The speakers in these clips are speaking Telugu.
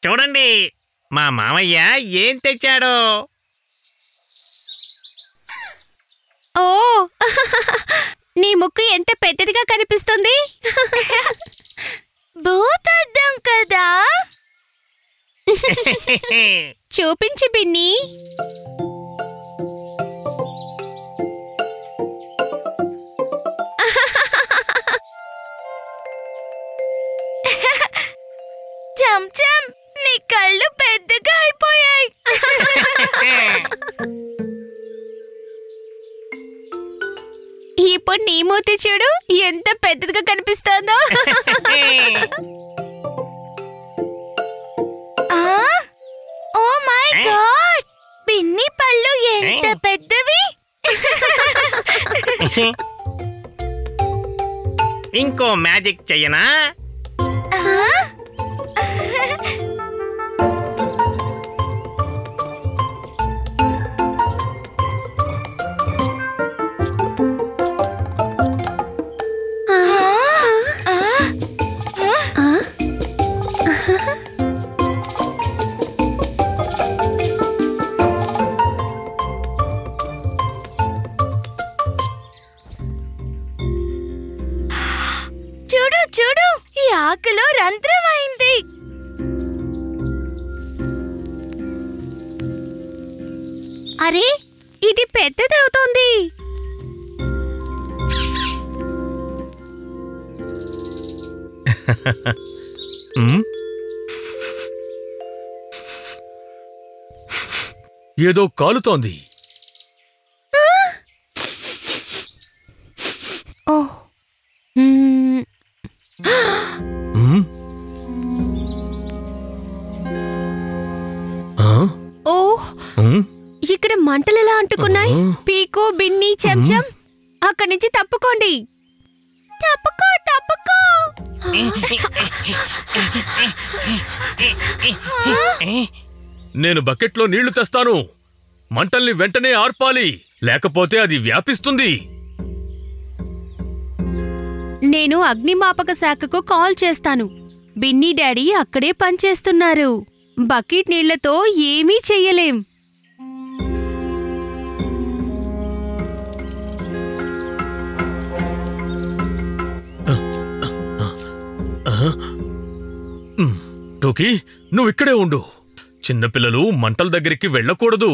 చూడండి మా మామయ్య ఏం తెచ్చాడో. ఓ నీ ముక్కు ఎంత పెద్దదిగా కనిపిస్తుంది. భూతద్దం కదా. చూపించు బిన్నీ. చంచం నీ కళ్ళు పెద్దగా అయిపోయాయి. ఇప్పుడు నీ మూతి చూడు ఎంత పెద్దదిగా కనిపిస్తోందో. ఓ మై గాడ్, బిన్నీ పళ్ళు ఎంత పెద్దవి. ఇంకో మ్యాజిక్ చెయ్యనా? చూడు చూడు, ఈ ఆకులో రంధ్రమైంది. అరే, ఇది పెద్దదవుతోంది. ఏదో కాలుతోంది. ఇక్కడ మంటలు ఎలా అంటుకున్నాయి? పీకు, బిన్నీ, చెంచం, అక్కడి నుంచి తప్పుకోండి. తప్పుకో తప్పుకో. నేను బకెట్లో నీళ్లు తెస్తాను. మంటల్ని వెంటనే ఆర్పాలి, లేకపోతే అది వ్యాపిస్తుంది. నేను అగ్నిమాపక శాఖకు కాల్ చేస్తాను. బిన్నీ డాడీ అక్కడే పనిచేస్తున్నారు. బకెట్ నీళ్లతో ఏమీ చెయ్యలేం. టోకీ, నువ్విక్కడే ఉండు. చిన్నపిల్లలు మంటల దగ్గరికి వెళ్ళకూడదు.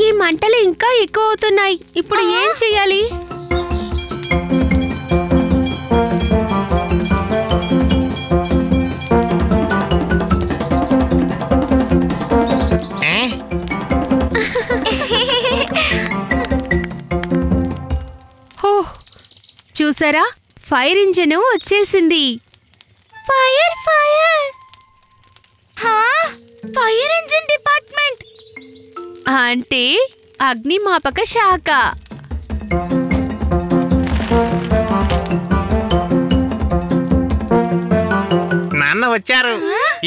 ఈ మంటలు ఇంకా ఎక్కువ అవుతున్నాయి. ఇప్పుడు ఏం చెయ్యాలి? చూసారా, ఫైర్ ఇంజిన్ వచ్చేసింది. Fire fire. Fire engine department అంటే అగ్నిమాపక శాఖ. నాన్న వచ్చారు.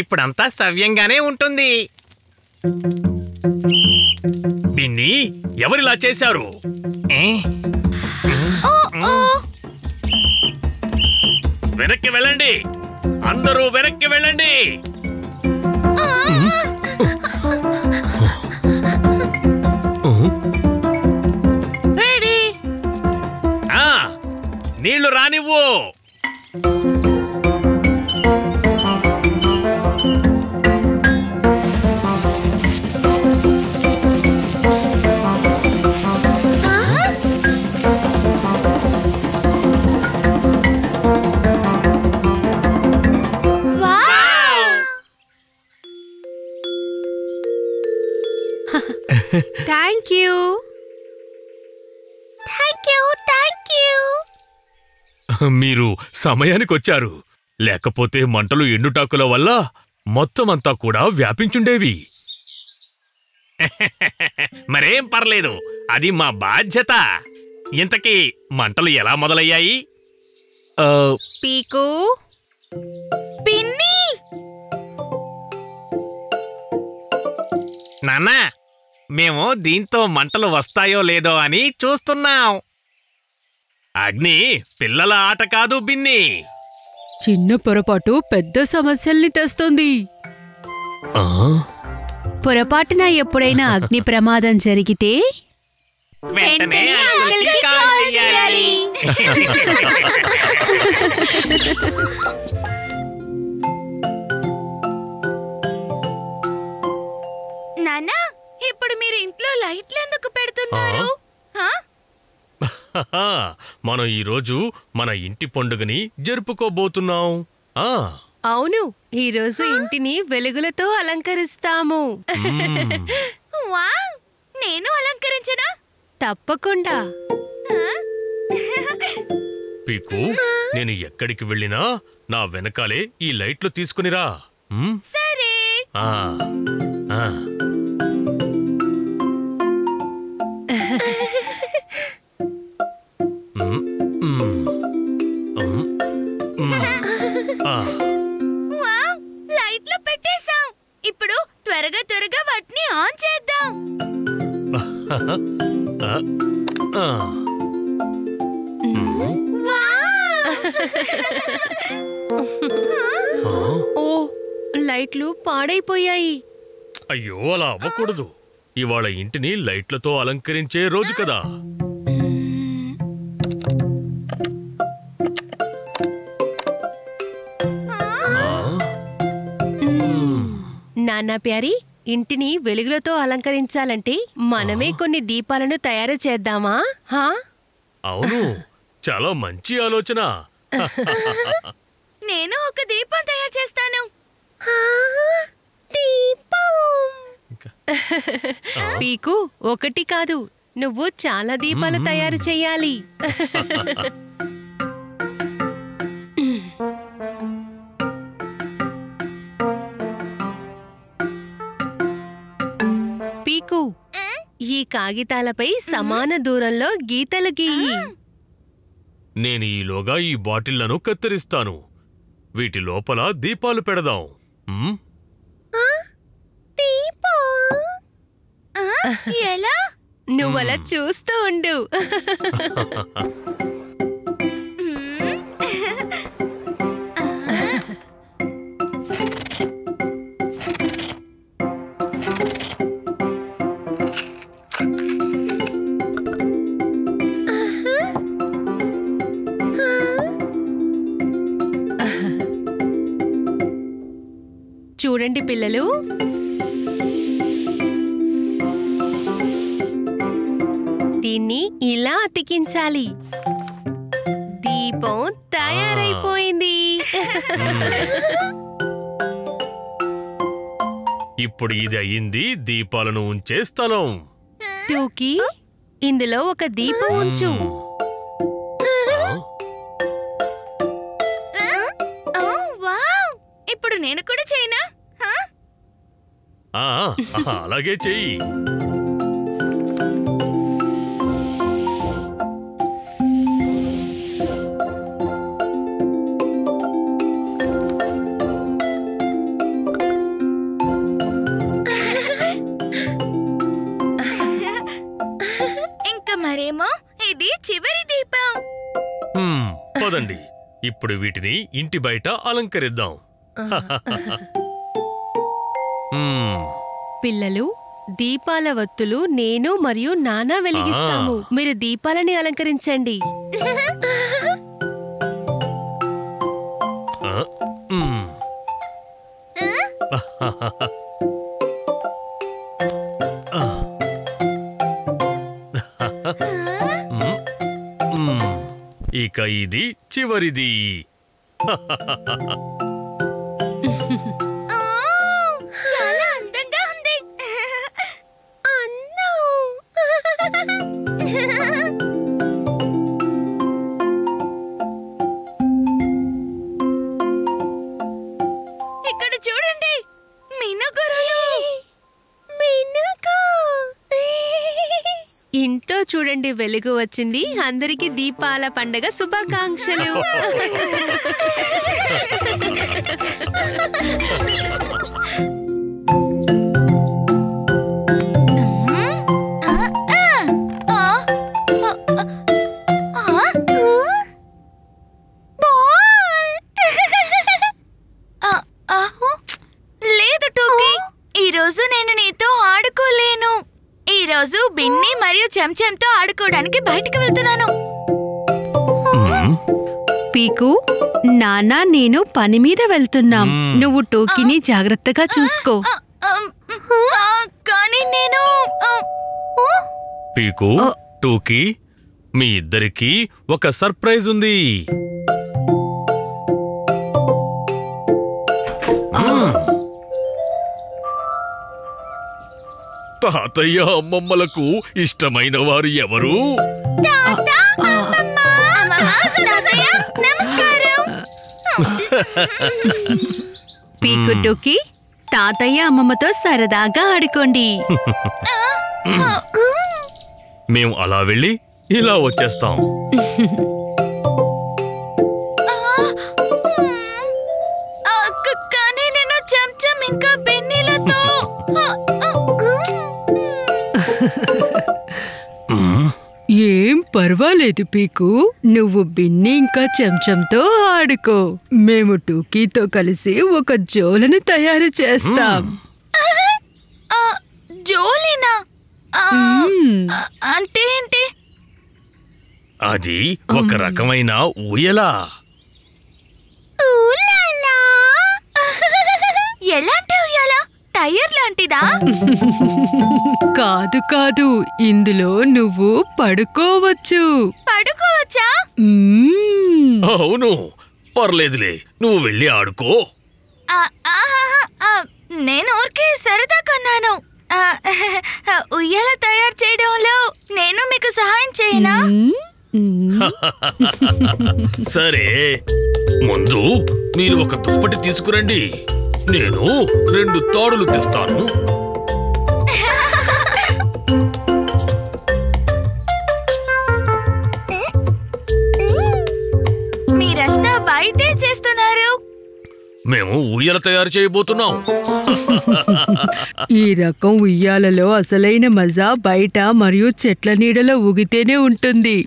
ఇప్పుడంతా సవ్యంగానే ఉంటుంది. బిన్నీ, ఎవరిలా చేశారు? వెనక్కి వెళ్ళండి, అందరూ వెనక్కి వెళ్ళండి. నీళ్లు రానివ్వు. Thank you. Thank you thank you. మీరు సమయానికొచ్చారు. లేకపోతే మంటలు ఎండుటాకుల వల్ల మొత్తమంతా కూడా వ్యాపించుండేవి. మరేం పర్లేదు, అది మా బాధ్యత. ఇంతకీ మంటలు ఎలా మొదలయ్యాయి? పీకు, పిన్ని. నాన్నా, మేము దీంతో మంటలు వస్తాయో లేదో అని చూస్తున్నాం. అగ్ని పిల్లల ఆట కాదు బిన్ని. చిన్న పొరపాటు పెద్ద సమస్యల్ని తెస్తుంది. పొరపాటున ఎప్పుడైనా అగ్ని ప్రమాదం జరిగితే వెంటనే అంకుల్కి కాల్ చేయాలి. నాన్నా, ఇప్పుడు మీరు ఇంట్లో లైట్లు ఎందుకు పెడుతున్నారు? మనం ఈరోజు మన ఇంటి పండుగని జరుపుకోబోతున్నాం. అవును, ఈరోజు ఇంటిని వెలుగులతో అలంకరిస్తాము. నేను అలంకరించనా? తప్పకుండా. పీకు, నేను ఎక్కడికి వెళ్ళినా నా వెనకాలే ఈ లైట్లు తీసుకునిరా. సరే. లైట్లు పెట్టేశాం. ఇప్పుడు త్వరగా త్వరగా వాటిని ఆన్ చేద్దాం. ఓ, లైట్లు పాడైపోయాయి. అయ్యో, అలా అవ్వకూడదు. ఇవాళ ఇంటిని లైట్లతో అలంకరించే రోజు కదా. నాన్నా ప్యారీ, ఇంటిని వెలుగులతో అలంకరించాలంటే మనమే కొన్ని దీపాలను తయారు చేద్దామా? అవును, చాలా మంచి ఆలోచన. నేను ఒక దీపం తయారు చేస్తాను. పీకు, ఒకటి కాదు, నువ్వు చాలా దీపాలు తయారు చెయ్యాలి. పీకు, ఈ కాగితాలపై సమాన దూరంలో గీతలు గీయి. నేను ఈలోగా ఈ బాటిళ్లను కత్తిరిస్తాను. వీటి లోపల దీపాలు పెడదాం. ఎలా? నువ్వలా చూస్తూ ఉండు. చూడండి పిల్లలు, దీన్ని ఇలా అతికించాలి. దీపం తయారైపోయింది. ఇప్పుడు ఇది అయింది దీపాలను ఉంచే స్థలం. టూకీ, ఇందులో ఒక దీపం ఉంచు. ఇప్పుడు నేను కూడా చేయనా? అలాగే చెయ్యి. ఇంకా మరేమో ఇది చివరి దీపం. పదండి, ఇప్పుడు వీటిని ఇంటి బయట అలంకరిద్దాం. పిల్లలు, దీపాల వత్తులు నేను మరియు నాన్న వెలిగిస్తాము. మీరు దీపాలని అలంకరించండి. ఇక ఇది చివరిది. చాలా అందంగా ఉంది. ఇక్కడ చూడండి, మినుగురులు. మినుగు. చూడండి వెలుగు వచ్చింది. అందరికీ దీపాల పండగ శుభాకాంక్షలు. లేదు టోకీ, ఈరోజు నేను నీతో ఆడుకోలేను. ఈరోజు బిన్ని మరియు చెంచెంతో ఆడుకోవడానికి బయటికి వెళ్తున్నాను. పీకు, నాన్న నేను పని మీద వెళ్తున్నాం. నువ్వు టోకీని జాగ్రత్తగా చూసుకో. కానీ నేను పీకు, టూకీ, మీ ఇద్దరికీ ఒక సర్ప్రైజ్ ఉంది. తాతయ్య అమ్మమ్మలకు ఇష్టమైన వారు ఎవరు? పీకు, టోకీ, తాతయ్య అమ్మమ్మతో సరదాగా ఆడుకోండి. మేము అలా వెళ్ళి ఇలా వచ్చేస్తాం. కానీ నేను చెంచం ఇంకా బెన్నీలతో. ఏం పర్వాలేదు పీకు, నువ్వు బిన్ని ఇంకా చెంచంతో ఆడుకో. మేము టూకీతో కలిసి ఒక జోలను తయారు చేస్తాం. జోలినా? అంటే ఏంటి? అది ఒక రకమైన ఊయల. ఎలాంటి ఉయ్యాల? టైర్ లాంటిదా? కాదు కాదు, ఇందులో నువ్వు పడుకోవచ్చు. పడుకోవచ్చా? అవును, పర్లేదులే, నువ్వు వెళ్ళి ఆడుకో. నేను ఊరికే సరదా కొన్నాను. ఉయ్యాల తయారు చేయడంలో నేను మీకు సహాయం చేయనా? సరే, ముందు మీరు ఒక దుప్పటి తీసుకురండి. నేను 2 తాడులు తెస్తాను. మీరంతా బయటే చేస్తున్నారు. మేము ఊయల తయారు చేయబోతున్నాం. ఈ రకం ఉయ్యాలలో అసలైన మజా బయట మరియు చెట్ల నీడలో ఊగితేనే ఉంటుంది.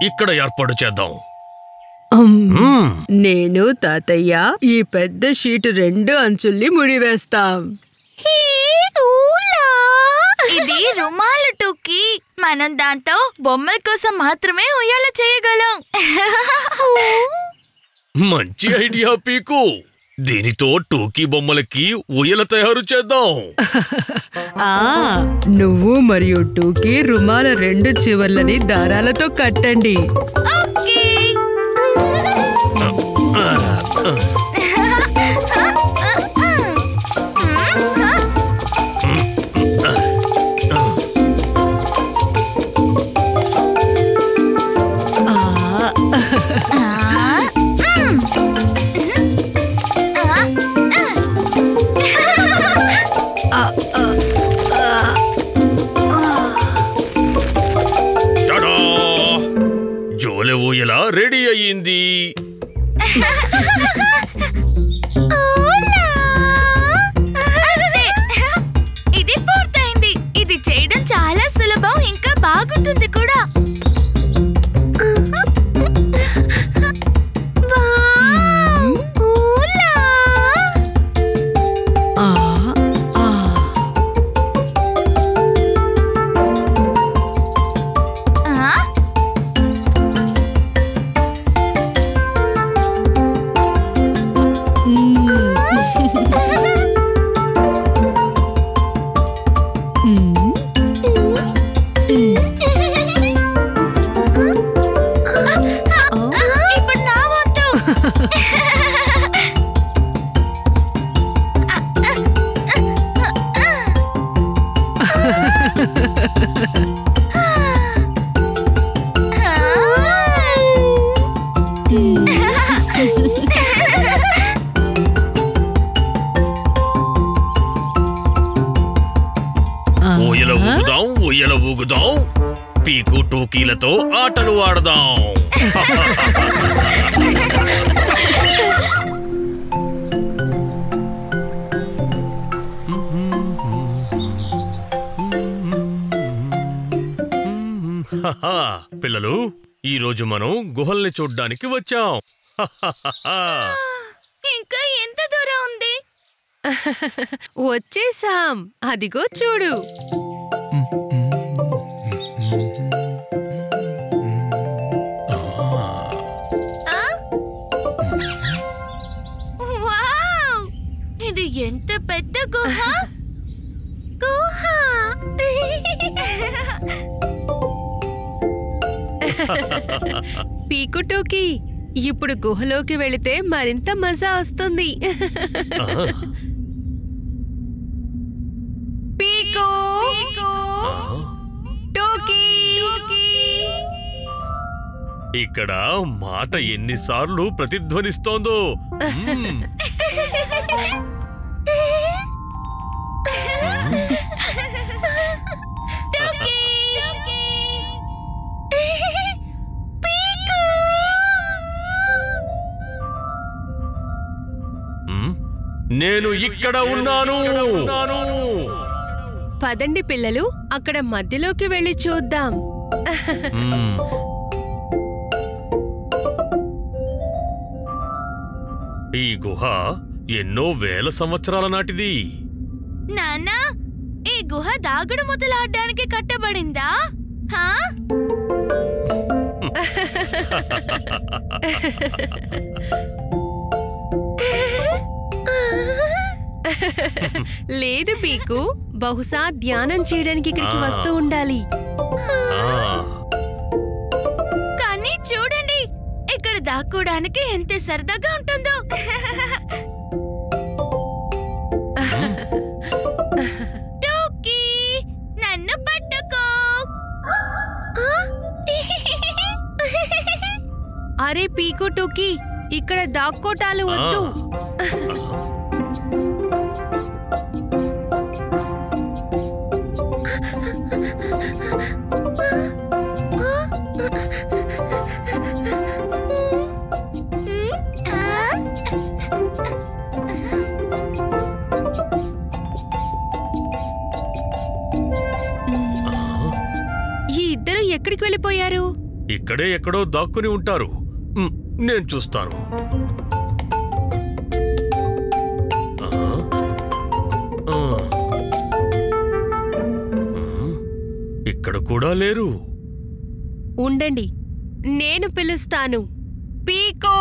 ఇక్కడ ఏర్పాటు చేద్దాం. నేను తాతయ్య ఈ పెద్ద షీటు 2 అంచుల్ని ముడివేస్తాం. ఇది రుమాలు టూకీ. మనం దాంతో బొమ్మల కోసం మాత్రమే ఉయ్యాల చేయగలం. మంచి ఐడియా పీకు. దీనితో టూకీ బొమ్మలకి ఊయల తయారు చేద్దాం. నువ్వు మరియు టూకీ రుమాల 2 చివర్లని దారాలతో కట్టండి. జోలె ఊయల రెడీ అయ్యింది. టోకీలతో ఆటలు ఆడదాం. పిల్లలు, ఈ రోజు మనం గుహల్ని చూడ్డానికి వచ్చాం. ఇంకా ఎంత దూరం ఉంది? వచ్చేసాం, అదిగో చూడు. వావ్! ఇది ఎంత పెద్ద గుహ! గుహ! పీకు టోకీ, ఇప్పుడు గుహలోకి వెళితే మరింత మజా వస్తుంది. పీకు టోకీ, ఇక్కడ మాట ఎన్నిసార్లు ప్రతిధ్వనిస్తోందో. నేను ఇక్కడ ఉన్నాను. పదండి పిల్లలు, అక్కడ మధ్యలోకి వెళ్ళి చూద్దాం. ఈ గుహ ఎన్నో వేల సంవత్సరాల నాటిది. నాన్నా, ఈ గుహ దాగుడు ముతలాడడానికి కట్టబడిందా? హా? లేదు పీకు, బహుశా ధ్యానం చేయడానికి ఇక్కడికి వస్తూ ఉండాలి. కానీ చూడండి, ఇక్కడ దాక్కోడానికి ఎంత సరదాగా ఉంటుందో. టోకీ, నన్ను పట్టుకో. అరే పీకు టోకీ, ఇక్కడ దాక్కోటాలు వద్దు. ఈ ఇద్దరు ఎక్కడికి వెళ్ళిపోయారు? ఇక్కడే ఎక్కడో దాక్కుని ఉంటారు. నేను చూస్తాను. ఇక్కడ కూడా లేరు. ఉండండి, నేను పిలుస్తాను. పీకో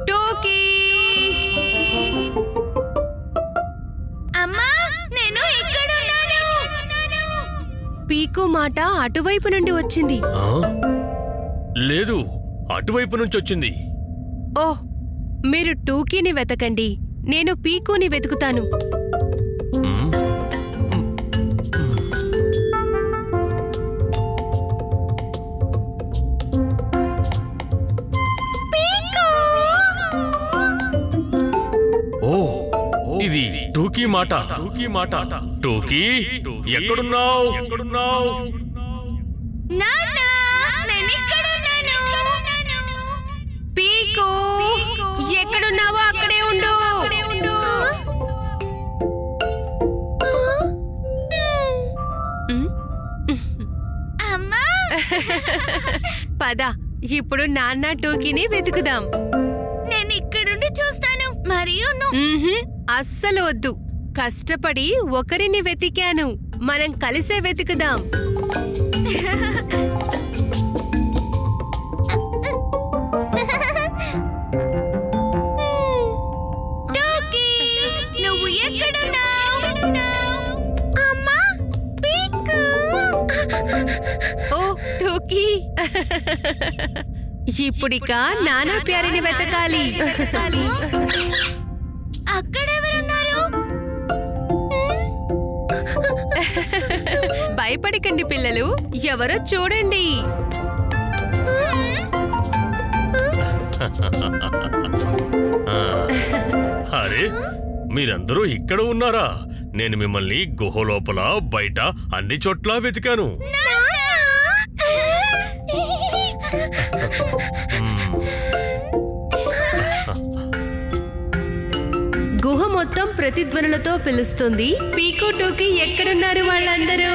టోకీ. అమ్మా, నేను ఇక్కడున్నాను. పీకో మాట అటువైపు నుండి వచ్చింది. లేదు, అటువైపు నుంచి వచ్చింది. ఓహ్, మీరు టోకీని వెతకండి, నేను పీకోని వెతుకుతాను. ఇది టోకీ మాట. టోకీ, ఎక్కడున్నావు? నాన్నా, నేను ఇక్కడున్నాను. పీకో, ఎక్కడున్నావో అక్కడే ఉండు. అమ్మా, పద, ఇప్పుడు నాన్న టోకీని వెతుకుదాం. నేను ఇక్కడుండి చూస్తాను. మరియు అస్సలు వద్దు, కష్టపడి ఒకరిని వెతికాను, మనం కలిసే వెతుకుదాం. టోకీ, నువ్వు ఎక్కడున్నావు? అమ్మా, పీకు. ఓ టోకీ, ఇప్పుడిక నానా ప్యారిని వెతకాలి. అక్కడెవరున్నారు? భయపడకండి పిల్లలు, ఎవరో చూడండి. అరే, మీరందరూ ఇక్కడ ఉన్నారా? నేను మిమ్మల్ని గుహ లోపల బయట అన్ని చోట్ల వెతికాను. గుహ మొత్తం ప్రతిధ్వనులతో పిలుస్తుంది. పీకో టోకీ ఎక్కడున్నారు వాళ్ళందరూ?